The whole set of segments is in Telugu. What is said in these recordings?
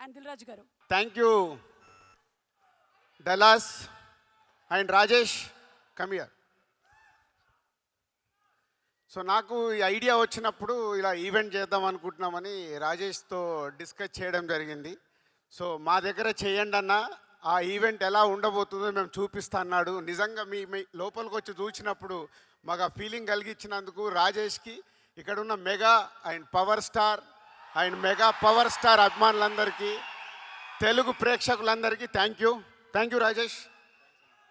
అండ్ దిల్ రాజు గారు. Thank you Dallas and Rajesh come here. So నాకు ఈ ఐడియా వచ్చినప్పుడు ఇలా ఈవెంట్ చేద్దాం అనుకుంటున్నామని రాజేష్తో డిస్కస్ చేయడం జరిగింది. సో మా దగ్గర చేయండి అన్న, ఆ ఈవెంట్ ఎలా ఉండబోతుందో మేము చూపిస్తా అన్నాడు. నిజంగా మీ లోపలికి వచ్చి చూసినప్పుడు మాకు ఆ ఫీలింగ్ కలిగించినందుకు రాజేష్కి, ఇక్కడ ఉన్న mega and power star and mega power star అభిమానులందరికీ, తెలుగు ప్రేక్షకులందరికీ థ్యాంక్ యూ రాజేష్.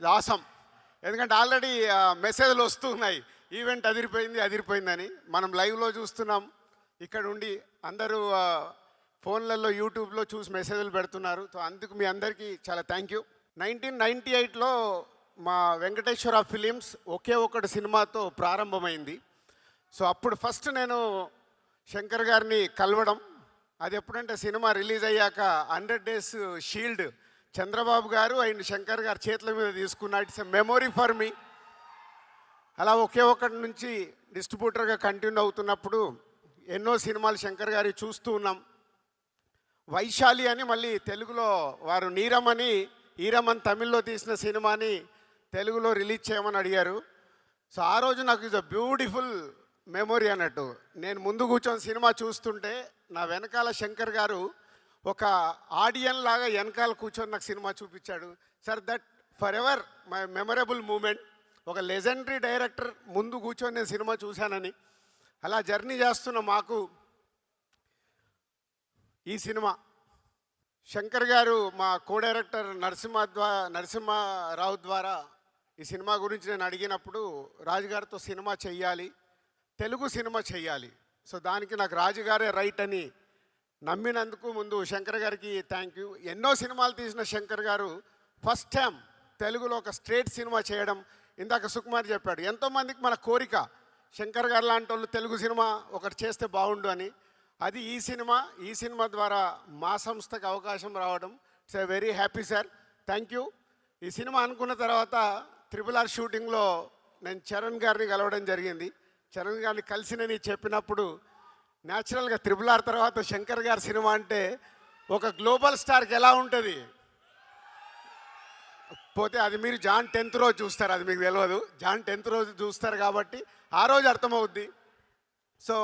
ఆసం. ఎందుకంటే ఆల్రెడీ మెసేజ్లు వస్తున్నాయి, ఈవెంట్ అదిరిపోయిందని. మనం లైవ్లో చూస్తున్నాం, ఇక్కడ ఉండి అందరూ ఫోన్లలో యూట్యూబ్లో చూసి మెసేజ్లు పెడుతున్నారు. సో అందుకు మీ అందరికీ చాలా థ్యాంక్ యూ. 1998లో మా వెంకటేశ్వర ఫిలిమ్స్ ఒకే ఒకటి సినిమాతో ప్రారంభమైంది. సో అప్పుడు ఫస్ట్ నేను శంకర్ గారిని కలవడం, అది ఎప్పుడంటే సినిమా రిలీజ్ అయ్యాక 100 Days షీల్డ్ చంద్రబాబు గారు అండ్ శంకర్ గారు చేతుల మీద తీసుకున్నా. It's a memory for me. అలా ఒకే ఒకటి నుంచి డిస్ట్రిబ్యూటర్గా కంటిన్యూ అవుతున్నప్పుడు ఎన్నో సినిమాలు శంకర్ గారి చూస్తూ ఉన్నాం. వైశాలి అని మళ్ళీ తెలుగులో వారు నీరమని ఈరమన్ తమిళ్లో తీసిన సినిమాని తెలుగులో రిలీజ్ చేయమని అడిగారు. సో ఆ రోజు నాకు ఇస్ అ బ్యూటిఫుల్ మెమొరీ అన్నట్టు. నేను ముందు కూర్చొని సినిమా చూస్తుంటే నా వెనకాల శంకర్ గారు ఒక ఆడియన్ లాగా వెనకాల కూర్చొని నాకు సినిమా చూపించాడు. Sir that forever my memorable moment. ఒక లెజెండరీ డైరెక్టర్ ముందు కూర్చొని నేను సినిమా చూశానని. అలా జర్నీ చేస్తున్న మాకు ఈ సినిమా శంకర్ గారు మా కో డైరెక్టర్ నరసింహారావు ద్వారా ఈ సినిమా గురించి నేను అడిగినప్పుడు రాజుగారితో సినిమా చెయ్యాలి, తెలుగు సినిమా చెయ్యాలి. సో దానికి నాకు రాజుగారే రైట్ అని నమ్మినందుకు ముందు శంకర్ గారికి థ్యాంక్ యూ. ఎన్నో సినిమాలు తీసిన శంకర్ గారు ఫస్ట్ టైం తెలుగులో ఒక స్ట్రేట్ సినిమా చేయడం. ఇందాక సుకుమార్ చెప్పాడు, ఎంతోమందికి మన కోరిక శంకర్ గారు లాంటి వాళ్ళు తెలుగు సినిమా ఒకటి చేస్తే బాగుండు అని. అది ఈ సినిమా ద్వారా మా సంస్థకు అవకాశం రావడం. It's a very happy sir, thank you. ఈ సినిమా అనుకున్న తర్వాత RRR షూటింగ్లో నేను చరణ్ గారిని కలవడం జరిగింది. చరణ్ గారిని కలిసినని చెప్పినప్పుడు న్యాచురల్గా RRR తర్వాత శంకర్ గారి సినిమా అంటే ఒక గ్లోబల్ స్టార్కి ఎలా ఉంటుంది పోతే అది మీరు జాన్ 10th రోజు చూస్తారు, అది మీకు తెలియదు. జాన్ 10th రోజు చూస్తారు కాబట్టి ఆ రోజు అర్థమవుద్ది. సో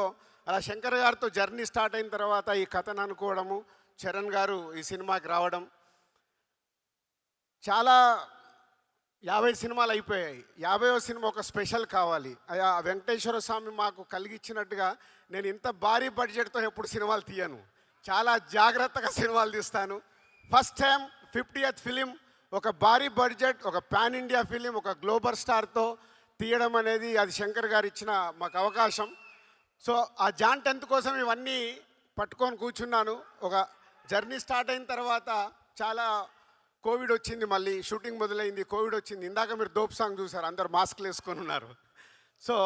అలా శంకర్ గారితో జర్నీ స్టార్ట్ అయిన తర్వాత ఈ కథను అనుకోవడము, చరణ్ గారు ఈ సినిమాకి రావడం, చాలా 50 సినిమాలు అయిపోయాయి. 50వ సినిమా ఒక స్పెషల్ కావాలి. ఆ వెంకటేశ్వర స్వామి మాకు కలిగించినట్టుగా నేను ఇంత భారీ బడ్జెట్తో ఎప్పుడు సినిమాలు తీయను, చాలా జాగ్రత్తగా సినిమాలు తీస్తాను. ఫస్ట్ టైం 50th ఫిలిం, ఒక భారీ బడ్జెట్, ఒక పాన్ ఇండియా ఫిలిం, ఒక గ్లోబల్ స్టార్తో తీయడం అనేది అది శంకర్ గారు ఇచ్చిన మాకు అవకాశం. సో ఆ జాన్ 10th కోసం ఇవన్నీ పట్టుకొని కూర్చున్నాను. ఒక జర్నీ స్టార్ట్ అయిన తర్వాత చాలా కోవిడ్ వచ్చింది, మళ్ళీ షూటింగ్ మొదలైంది, కోవిడ్ వచ్చింది. ఇందాక మీరు దోప్ సాంగ్ చూసారు, అందరు మాస్క్లు వేసుకొని ఉన్నారు. సో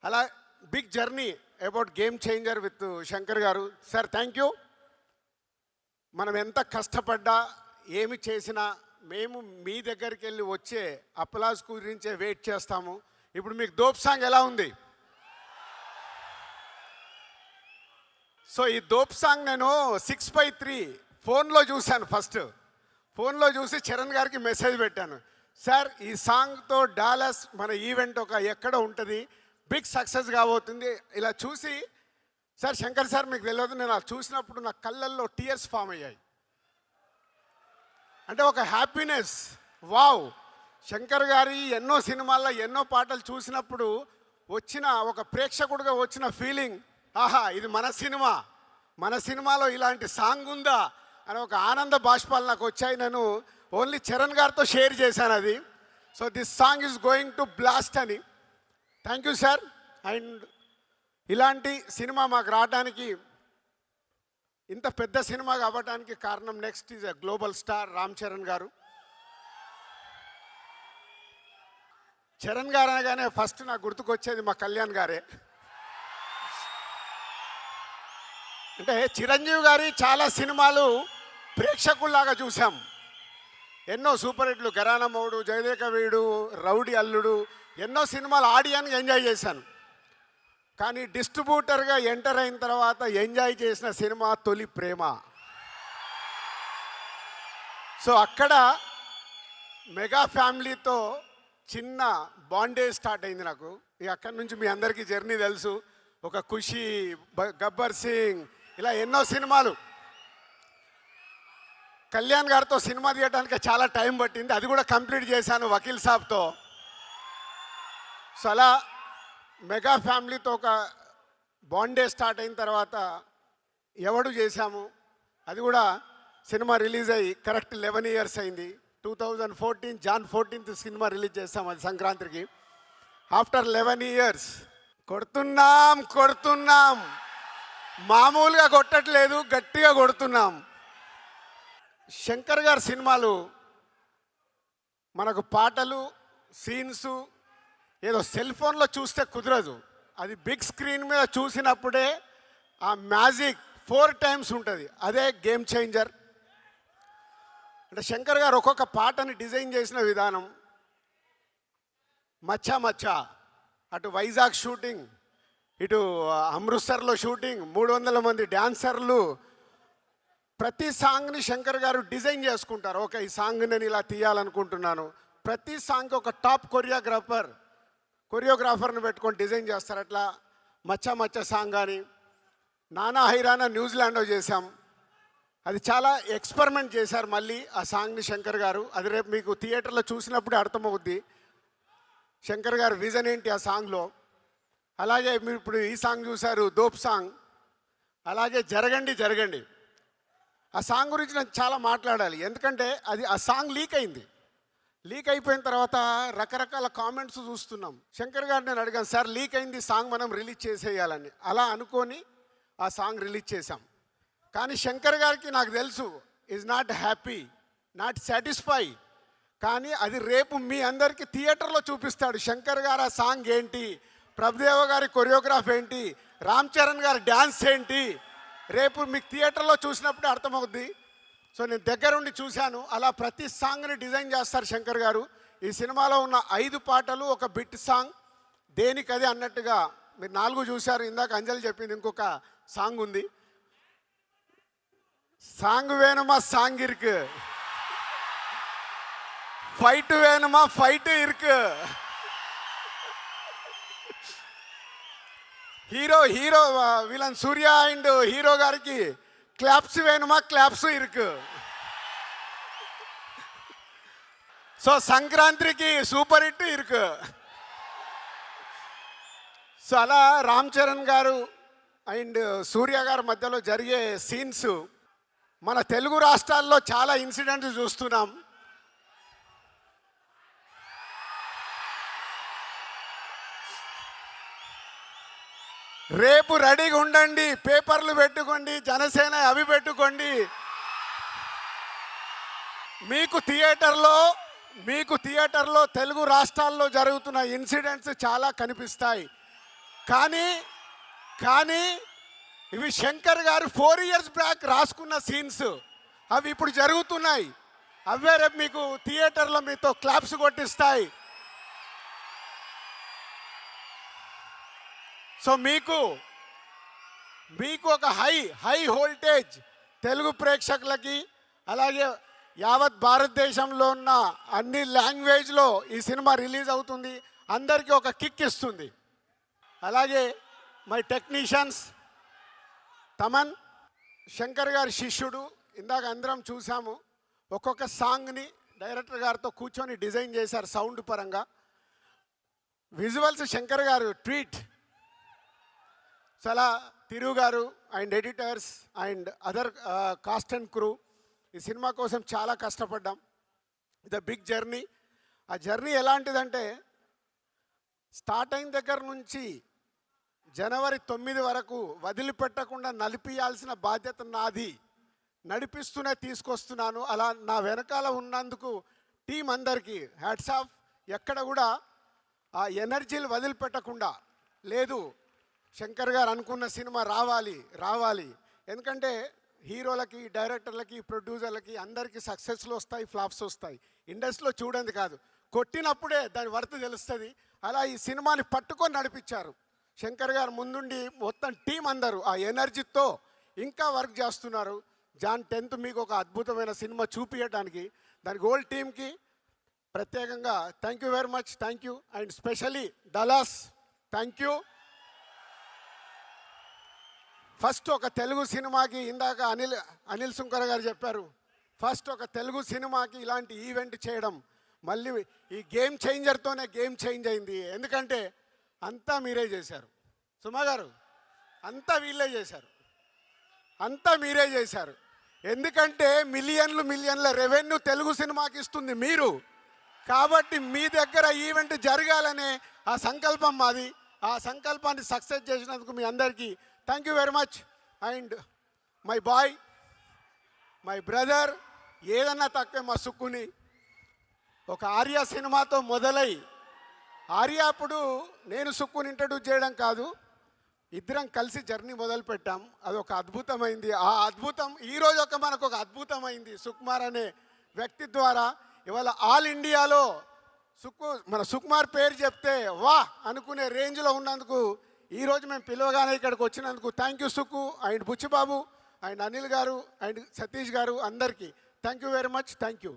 అలా big journey about Game Changer with Shankar garu. Sir thank you. మనం ఎంత కష్టపడ్డా ఏమి చేసినా మేము మీ దగ్గరికి వెళ్ళి వచ్చే అప్లాజ్ గురించే వెయిట్ చేస్తాము. ఇప్పుడు మీకు దోప్ సాంగ్ ఎలా ఉంది? సో ఈ దోప్ సాంగ్ నేను 6/3 ఫోన్లో చూశాను. ఫస్ట్ ఫోన్లో చూసి చరణ్ గారికి మెసేజ్ పెట్టాను, సార్ ఈ సాంగ్తో డాలస్ మన ఈవెంట్ ఒక ఎక్కడ ఉంటుంది, బిగ్ సక్సెస్ కాబోతుంది. ఇలా చూసి సార్ శంకర్ సార్ మీకు తెలియదు, నేను అది చూసినప్పుడు నా కళ్ళల్లో టీయర్స్ ఫామ్ అయ్యాయి. అంటే ఒక హ్యాపీనెస్. వావ్, శంకర్ గారి ఎన్నో సినిమాల్లో ఎన్నో పాటలు చూసినప్పుడు వచ్చిన ఒక ప్రేక్షకుడిగా వచ్చిన ఫీలింగ్, ఆహా ఇది మన సినిమాలో ఇలాంటి సాంగ్ ఉందా అని ఒక ఆనంద బాష్పాలు నాకు వచ్చాయి. నేను ఓన్లీ చరణ్ గారితో షేర్ చేశాను అది. So this song is going to blast అని. Thank you sir. అండ్ ఇలాంటి సినిమా మాకు రావడానికి, ఇంత పెద్ద సినిమా అవ్వడానికి కారణం next is a global star Ram Charan garu. Charan గారు అనగానే ఫస్ట్ నాకు గుర్తుకొచ్చేది మా కళ్యాణ్ గారే. అంటే చిరంజీవి గారి చాలా సినిమాలు ప్రేక్షకుల్లాగా చూసాం. ఎన్నో సూపర్ హిట్లు, ఘరానా మౌడు, జయదేక వీడు, రౌడీ అల్లుడు, ఎన్నో సినిమాలు ఆడియన్గా ఎంజాయ్ చేశాను. కానీ డిస్ట్రిబ్యూటర్గా ఎంటర్ అయిన తర్వాత ఎంజాయ్ చేసిన సినిమా తొలి ప్రేమ. సో అక్కడ మెగా ఫ్యామిలీతో చిన్న బాండేజ్ స్టార్ట్ అయింది నాకు. ఇక అక్కడి నుంచి మీ అందరికీ జర్నీ తెలుసు. ఒక ఖుషి, గబ్బర్ సింగ్, ఇలా ఎన్నో సినిమాలు. కళ్యాణ్ గారితో సినిమా తీయడానికి చాలా టైం పట్టింది, అది కూడా కంప్లీట్ చేశాను వకీల్ సాబ్తో. సో అలా మెగా ఫ్యామిలీతో ఒక బాండే స్టార్ట్ అయిన తర్వాత ఎవడు చేశాము, అది కూడా సినిమా రిలీజ్ అయ్యి కరెక్ట్ 11 ఇయర్స్ అయింది. 2014 జాన్ 14th సినిమా రిలీజ్ చేస్తాం, అది సంక్రాంతికి. ఆఫ్టర్ 11 ఇయర్స్ కొడుతున్నాం, మామూలుగా కొట్టట్లేదు, గట్టిగా కొడుతున్నాం. శంకర్ గారి సినిమాలు మనకు పాటలు, సీన్స్ ఏదో సెల్ ఫోన్లో చూస్తే కుదరదు. అది బిగ్ స్క్రీన్ మీద చూసినప్పుడే ఆ మ్యాజిక్ 4 times ఉంటుంది. అదే గేమ్ చేంజర్. అంటే శంకర్ గారు ఒక్కొక్క పాటని డిజైన్ చేసిన విధానం, మచ్చా మచ్చా, అటు వైజాగ్ షూటింగ్, ఇటు అమృత్సర్లో షూటింగ్, 300 మంది డ్యాన్సర్లు, ప్రతి సాంగ్ని శంకర్ గారు డిజైన్ చేసుకుంటారు. ఓకే, ఈ సాంగ్ నేను ఇలా తీయాలనుకుంటున్నాను. ప్రతి సాంగ్కి ఒక టాప్ కొరియోగ్రాఫర్ని పెట్టుకొని డిజైన్ చేస్తారు. అట్లా మచ్చా మచ్చా సాంగ్ కానీ, నానా హైరానా న్యూజిలాండ్లో చేశాం. అది చాలా ఎక్స్పెరిమెంట్ చేశారు మళ్ళీ ఆ సాంగ్ని శంకర్ గారు. అది రేపు మీకు థియేటర్లో చూసినప్పుడే అర్థమవుద్ది శంకర్ గారు విజన్ ఏంటి ఆ సాంగ్లో. అలాగే మీరు ఇప్పుడు ఈ సాంగ్ చూశారు, దోప్ సాంగ్. అలాగే జరగండి. ఆ సాంగ్ గురించి నేను చాలా మాట్లాడాలి, ఎందుకంటే అది ఆ సాంగ్ లీక్ అయింది. లీక్ అయిపోయిన తర్వాత రకరకాల కామెంట్స్ చూస్తున్నాం. శంకర్ గారు నేను అడిగాను, సార్ లీక్ అయింది సాంగ్, మనం రిలీజ్ చేసేయాలని. అలా అనుకొని ఆ సాంగ్ రిలీజ్ చేశాం. కానీ శంకర్ గారికి నాకు తెలుసు, is not happy, not satisfy. కానీ అది రేపు మీ అందరికీ థియేటర్లో చూపిస్తాడు. శంకర్ గారు ఆ సాంగ్ ఏంటి, ప్రభుదేవ గారి కొరియోగ్రాఫ్ ఏంటి, రామ్ చరణ్ గారి డ్యాన్స్ ఏంటి, రేపు మీకు థియేటర్లో చూసినప్పుడే అర్థమవుద్ది. సో నేను దగ్గరుండి చూశాను. అలా ప్రతి సాంగ్ని డిజైన్ చేస్తారు శంకర్ గారు. ఈ సినిమాలో ఉన్న 5 పాటలు ఒక బిట్ సాంగ్, దేనికది అన్నట్టుగా. మీరు 4 చూశారు, ఇందాక అంజలి చెప్పింది ఇంకొక సాంగ్ ఉంది. సాంగ్ వేணுమా సాంగ్ ఇరుకు, ఫైట్ వేணுమా ఫైట్ ఇరుకు, hero villain Surya and hero గారికి క్లాప్స్ వేணுమా క్లాప్స్ ఇరుకు. సో సంక్రాంతికి సూపర్ హిట్ ఇరుకు. సో అలా రామ్ చరణ్ గారు అండ్ సూర్య గారి మధ్యలో జరిగే సీన్స్ మన తెలుగు రాష్ట్రాల్లో చాలా ఇన్సిడెంట్స్ చూస్తున్నాం. రేపు రెడీగా ఉండండి, పేపర్లు పెట్టుకోండి, జనసేన అవి పెట్టుకోండి. మీకు థియేటర్లో తెలుగు రాష్ట్రాల్లో జరుగుతున్న ఇన్సిడెంట్స్ చాలా కనిపిస్తాయి. కానీ ఇవి శంకర్ గారు 4 years బ్యాక్ రాసుకున్న సీన్స్, అవి ఇప్పుడు జరుగుతున్నాయి. అవే రేపు మీకు థియేటర్లో మీతో క్లాప్స్ కొట్టిస్తాయి. సో మీకు ఒక హై వోల్టేజ్ తెలుగు ప్రేక్షకులకి, అలాగే యావత్ భారతదేశంలో ఉన్న అన్ని లాంగ్వేజ్లో ఈ సినిమా రిలీజ్ అవుతుంది. అందరికీ ఒక కిక్ ఇస్తుంది. అలాగే మై టెక్నీషియన్స్ తమన్, శంకర్ గారి శిష్యుడు. ఇందాక అందరం చూసాము, ఒక్కొక్క సాంగ్ని డైరెక్టర్ గారితో కూర్చొని డిజైన్ చేశారు సౌండ్ పరంగా. విజువల్స్ శంకర్ గారు ట్వీట్. చాలా తిరు గారు and editors and other cost and crew ఈ సినిమా కోసం చాలా కష్టపడ్డాం. ఇది బిగ్ జర్నీ. ఆ జర్నీ ఎలాంటిదంటే, స్టార్ట్ అయిన దగ్గర నుంచి జనవరి 9 వరకు వదిలిపెట్టకుండా నడిపియాల్సిన బాధ్యత నాది. నడిపిస్తూనే తీసుకొస్తున్నాను. అలా నా వెనకాల ఉన్నందుకు టీం అందరికీ హ్యాట్స్ ఆఫ్. ఎక్కడ కూడా ఆ ఎనర్జీలు వదిలిపెట్టకుండా లేదు, శంకర్ గారు అనుకున్న సినిమా రావాలి. ఎందుకంటే హీరోలకి, డైరెక్టర్లకి, ప్రొడ్యూసర్లకి అందరికీ సక్సెస్లు వస్తాయి, ఫ్లాప్స్ వస్తాయి. ఇండస్ట్రీలో చూడండి కాదు, కొట్టినప్పుడే దాని వర్త్ తెలుస్తుంది. అలా ఈ సినిమాని పట్టుకొని నడిపించారు శంకర్ గారు ముందుండి. మొత్తం టీం అందరూ ఆ ఎనర్జీతో ఇంకా వర్క్ చేస్తున్నారు. జాన్ 10th మీకు ఒక అద్భుతమైన సినిమా చూపించడానికి దానికి హోల్ టీమ్కి ప్రత్యేకంగా thank you very much, thank you. And specially Dallas thank you. First ఒక తెలుగు సినిమాకి ఇందాక అనిల్ సుంకర గారు చెప్పారు, ఫస్ట్ ఒక తెలుగు సినిమాకి ఇలాంటి ఈవెంట్ చేయడం మళ్ళీ ఈ గేమ్ చేంజర్తోనే గేమ్ చేంజ్ అయింది. ఎందుకంటే అంతా మీరే చేశారు సుమా గారు, అంతా వీళ్ళే చేశారు, అంతా మీరే చేశారు. ఎందుకంటే మిలియన్ల రెవెన్యూ తెలుగు సినిమాకి ఇస్తుంది మీరు. కాబట్టి మీ దగ్గర ఈవెంట్ జరగాలనే ఆ సంకల్పం మాది. ఆ సంకల్పాన్ని సక్సెస్ చేసినందుకు మీ అందరికీ thank you very much. And my boy, my brother, ఏదన్నా తక్కువ మా సుక్కుని ఒక ఆర్య సినిమాతో మొదలై ఆర్య అప్పుడు నేను సుక్కుని ఇంట్రడ్యూస్ చేయడం కాదు, ఇద్దరం కలిసి జర్నీ మొదలుపెట్టాం. అదొక అద్భుతమైంది. ఆ అద్భుతం ఈరోజు మనకు ఒక అద్భుతమైంది సుకుమార్ అనే వ్యక్తి ద్వారా. ఇవాళ ఆల్ ఇండియాలో మన సుకుమార్ పేరు చెప్తే వా అనుకునే రేంజ్లో ఉన్నందుకు ఈరోజు మేము పిలవగానే ఇక్కడికి వచ్చినందుకు thank you Sukku and Buchibabu and Anil garu and Satish garu అందరికీ thank you very much, thank you.